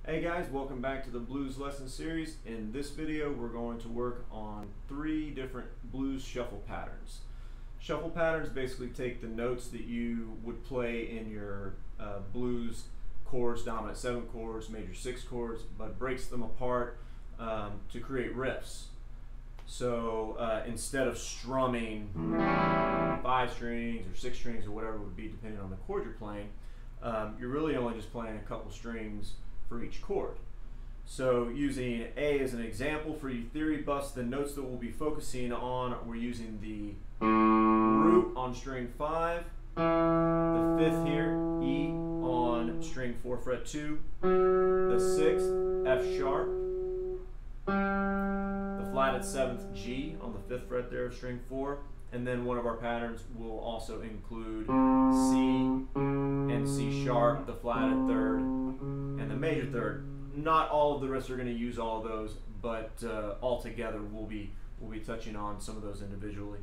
Hey guys, welcome back to the blues lesson series. In this video we're going to work on 3 different blues shuffle patterns. Shuffle patterns basically take the notes that you would play in your blues chords, dominant 7 chords, major 6 chords, but breaks them apart to create riffs. So instead of strumming 5 strings or 6 strings or whatever it would be depending on the chord you're playing, you're really only just playing a couple strings for each chord. So using A as an example for you theory buffs, the notes that we'll be focusing on, we're using the root on string 5, the 5th here, E on string 4 fret 2, the 6th, F sharp, the flatted 7th, G on the 5th fret there of string 4, and then one of our patterns will also include C and C sharp, the flatted 3rd, and the major 3rd. Not all of the riffs are going to use all of those, but all together we'll be touching on some of those individually.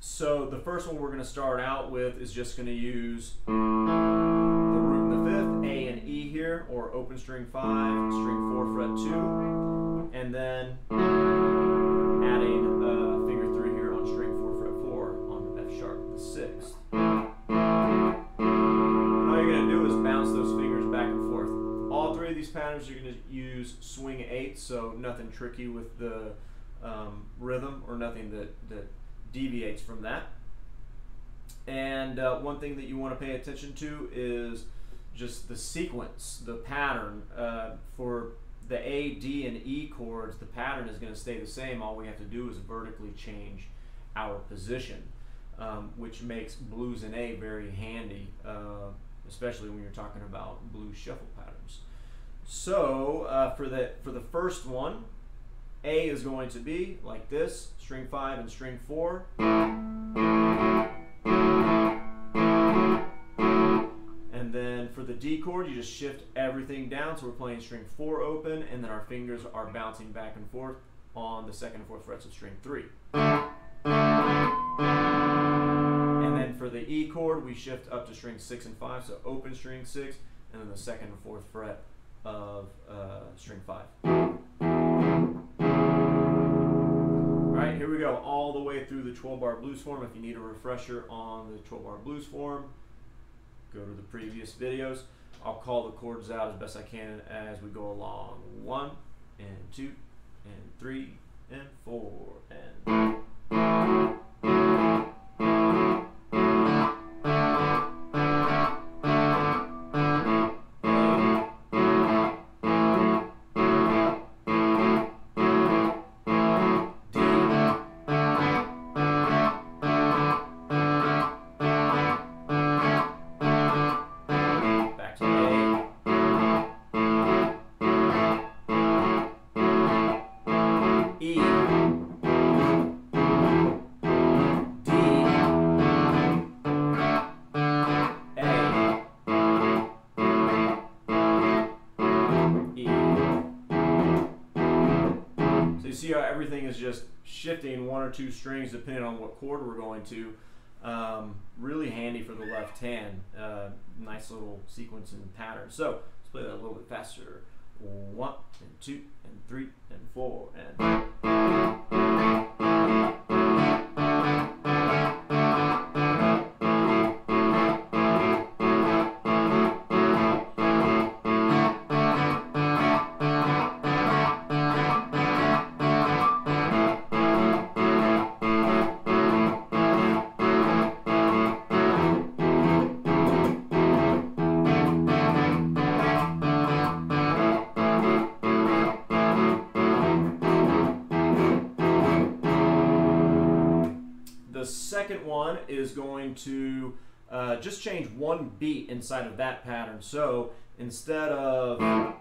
So the first one we're going to start out with is just going to use the root in the 5th, A and E here, or open string 5, string 4 fret 2, and then adding finger 3 here on string 4 fret 4 on F sharp, the 6th. All you're going to do is bounce those fingers back and forth. All 3 of these patterns you're going to use swing 8, so nothing tricky with the rhythm or nothing that deviates from that. And one thing that you want to pay attention to is just the sequence, the pattern. For the A, D, and E chords, the pattern is going to stay the same. All we have to do is vertically change our position, which makes blues in A very handy, especially when you're talking about blues shuffle patterns. So for the first one, A is going to be like this, string 5 and string 4. And then for the D chord, you just shift everything down, so we're playing string 4 open, and then our fingers are bouncing back and forth on the 2nd and 4th frets of string 3. And then for the E chord, we shift up to string 6 and 5, so open string 6, and then the 2nd and 4th fret of string 5. Alright, here we go, all the way through the 12-bar blues form. If you need a refresher on the 12-bar blues form, go to the previous videos. I'll call the chords out as best I can as we go along. 1 and 2 and 3 and 4 and... See how everything is just shifting 1 or 2 strings depending on what chord we're going to. Really handy for the left hand. Nice little sequence and pattern. So let's play that a little bit faster. 1 and 2 and 3 and 4 and... The second one is going to just change 1 beat inside of that pattern. So instead of on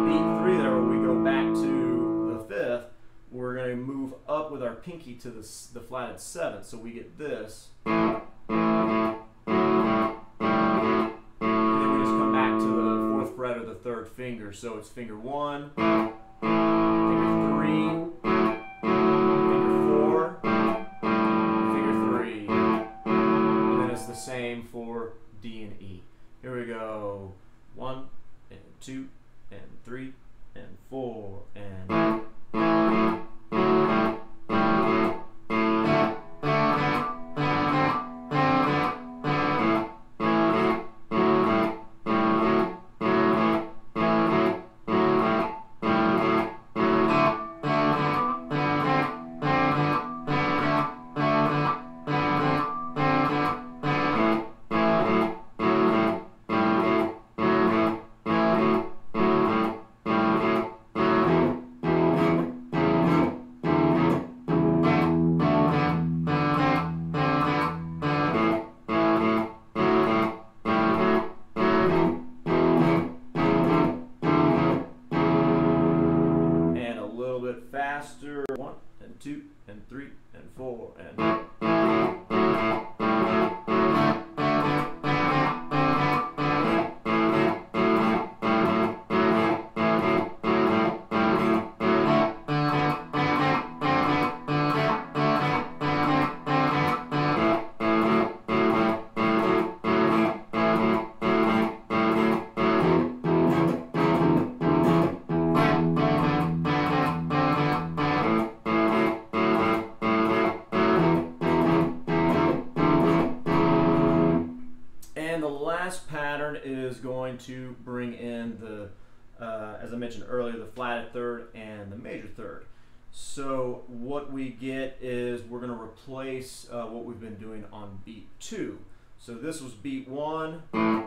beat 3 there, where we go back to the 5th, we're going to move up with our pinky to the flatted 7th. So we get this. And then we just come back to the 4th fret of the 3rd finger. So it's finger 1, finger 3, same for D and E. Here we go. 1 and 2 and 3 and 4 and. Faster. 1 and 2 and 3 and 4 and. And the last pattern is going to bring in the, as I mentioned earlier, the flatted third and the major third. So what we get is we're going to replace what we've been doing on beat 2. So this was beat 1, and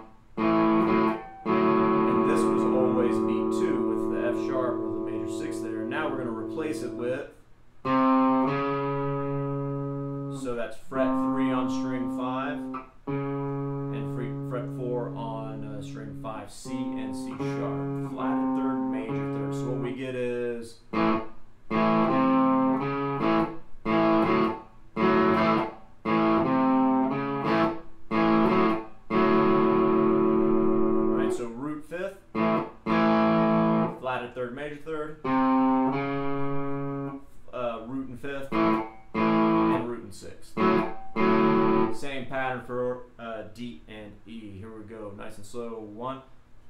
this was always beat 2 with the F sharp or the major 6 there. And now we're going to replace it with, so that's fret 3 on string 5. Fret 4 on string 5, C and C sharp, flatted third, major third. So what we get is right. So root 5th, flatted third, major third, root and 5th, and root and 6th. Same pattern for D and E. Here we go, nice and slow. 1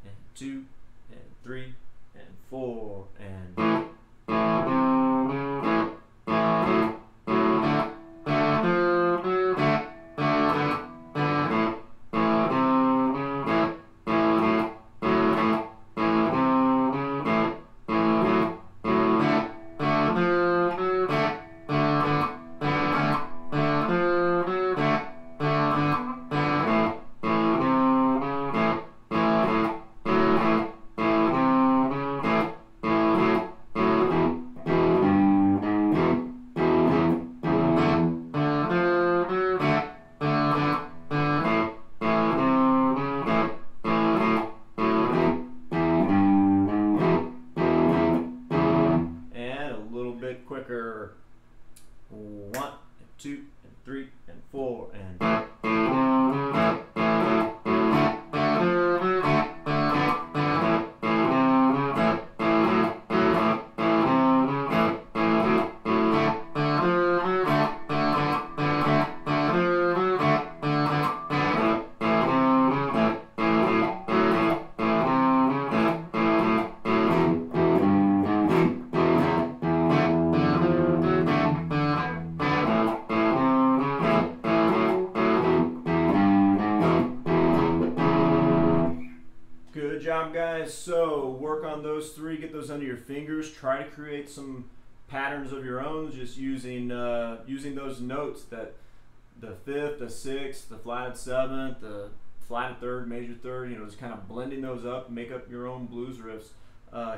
and 2 and 3 and 4 and. Quicker. 1 and 2 and 3 and 4 and. Good job, guys. So work on those 3, get those under your fingers. Try to create some patterns of your own, just using those notes, that the 5th, the 6th, the flatted 7th, the flatted 3rd, major 3rd. You know, just kind of blending those up, make up your own blues riffs.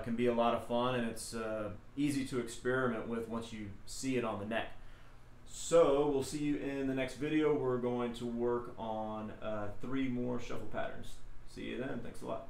Can be a lot of fun, and it's easy to experiment with once you see it on the neck. So we'll see you in the next video. We're going to work on 3 more shuffle patterns. See you then. Thanks a lot.